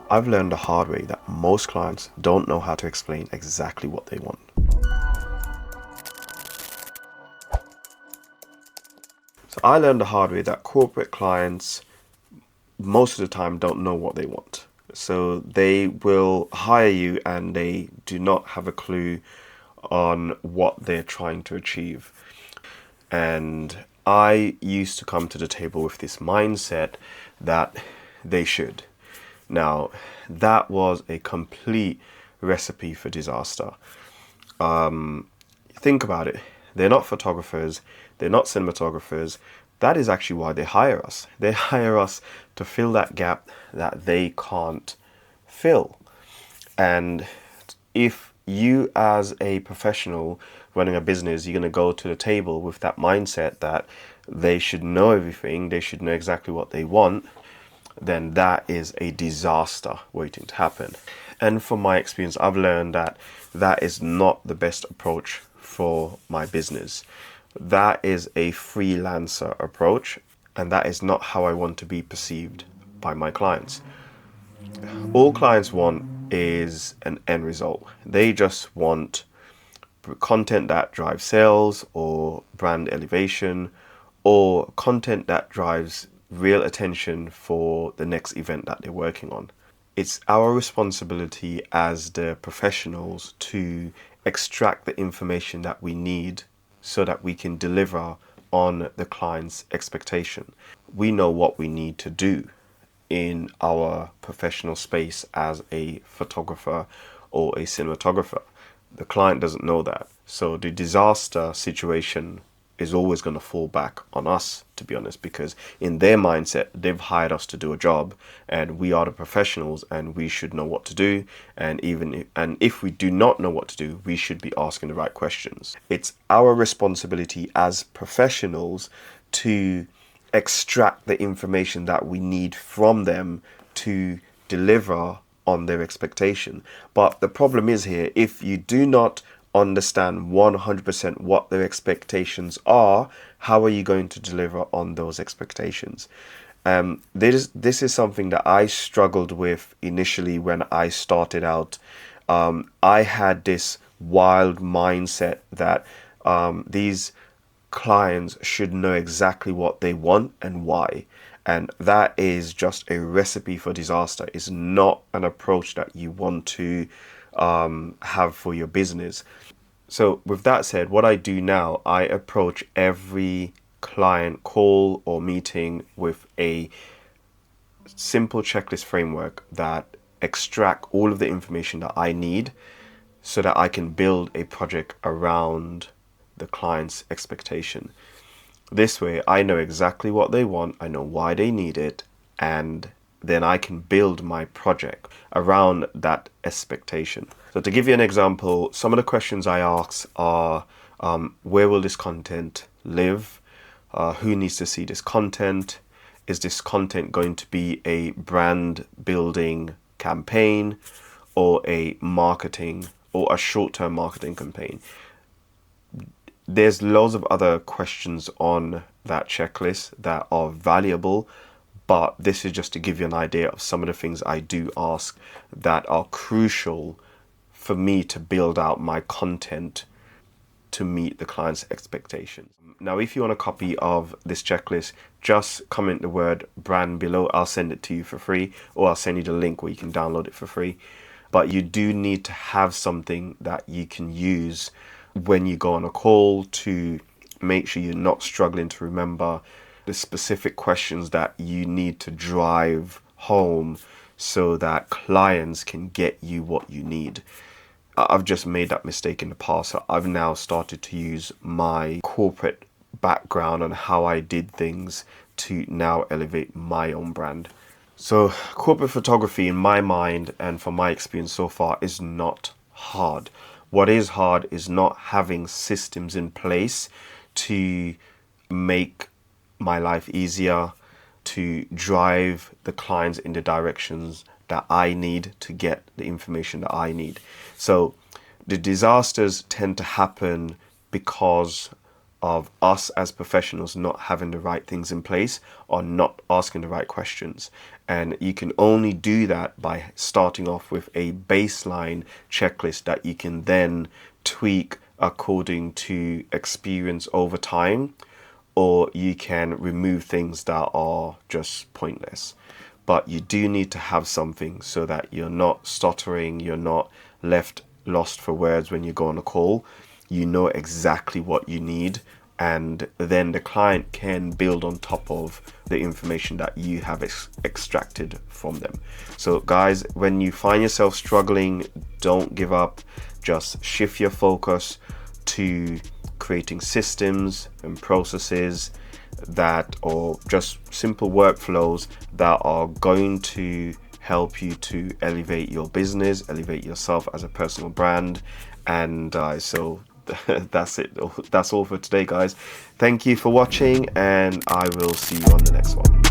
I've learned the hard way that most clients don't know how to explain exactly what they want. So I learned the hard way that corporate clients most of the time don't know what they want. So they will hire you and they do not have a clue on what they're trying to achieve. And I used to come to the table with this mindset that they should. Now, that was a complete recipe for disaster. Think about it. They're not photographers, they're not cinematographers. That is actually why they hire us. They hire us to fill that gap that they can't fill. And if you, as a professional running a business, you're going to go to the table with that mindset that they should know everything, they should know exactly what they want, then that is a disaster waiting to happen. And from my experience, I've learned that that is not the best approach for my business. That is a freelancer approach, and that is not how I want to be perceived by my clients. All clients want is an end result. They just want content that drives sales or brand elevation, or content that drives real attention for the next event that they're working on. It's our responsibility as the professionals to extract the information that we need so that we can deliver on the client's expectation. We know what we need to do in our professional space as a photographer or a cinematographer. The client doesn't know that. So the disaster situation is always going to fall back on us, to be honest, because in their mindset, they've hired us to do a job and we are the professionals and we should know what to do. And if we do not know what to do, we should be asking the right questions. It's our responsibility as professionals to extract the information that we need from them to deliver on their expectation. But the problem is here, if you do not understand 100% what their expectations are, how are you going to deliver on those expectations? This is something that I struggled with initially when I started out. I had this wild mindset that these clients should know exactly what they want and why. And that is just a recipe for disaster. It's not an approach that you want to have for your business. So with that said, what I do now, I approach every client call or meeting with a simple checklist framework that extract all of the information that I need so that I can build a project around the client's expectation. This way, I know exactly what they want, I know why they need it, and then I can build my project around that expectation. So to give you an example, some of the questions I ask are, where will this content live? Who needs to see this content? Is this content going to be a brand building campaign or a marketing or a short-term marketing campaign? There's loads of other questions on that checklist that are valuable, but this is just to give you an idea of some of the things I do ask that are crucial for me to build out my content to meet the client's expectations. Now, if you want a copy of this checklist, just comment the word brand below. I'll send it to you for free, or I'll send you the link where you can download it for free. But you do need to have something that you can use when you go on a call to make sure you're not struggling to remember the specific questions that you need to drive home so that clients can get you what you need. I've just made that mistake in the past. So I've now started to use my corporate background on how I did things to now elevate my own brand. So corporate photography, in my mind and from my experience so far, is not hard. What is hard is not having systems in place to make my life easier, to drive the clients in the directions that I need to get the information that I need. So the disasters tend to happen because of us as professionals not having the right things in place or not asking the right questions. And you can only do that by starting off with a baseline checklist that you can then tweak according to experience over time, or you can remove things that are just pointless. But you do need to have something so that you're not stuttering, you're not left lost for words when you go on a call. You know exactly what you need, and then the client can build on top of the information that you have extracted from them. So guys, when you find yourself struggling, don't give up. Just shift your focus to creating systems and processes that, or just simple workflows that are going to help you to elevate your business, elevate yourself as a personal brand. And so that's it. That's all for today, guys. Thank you for watching, and I will see you on the next one.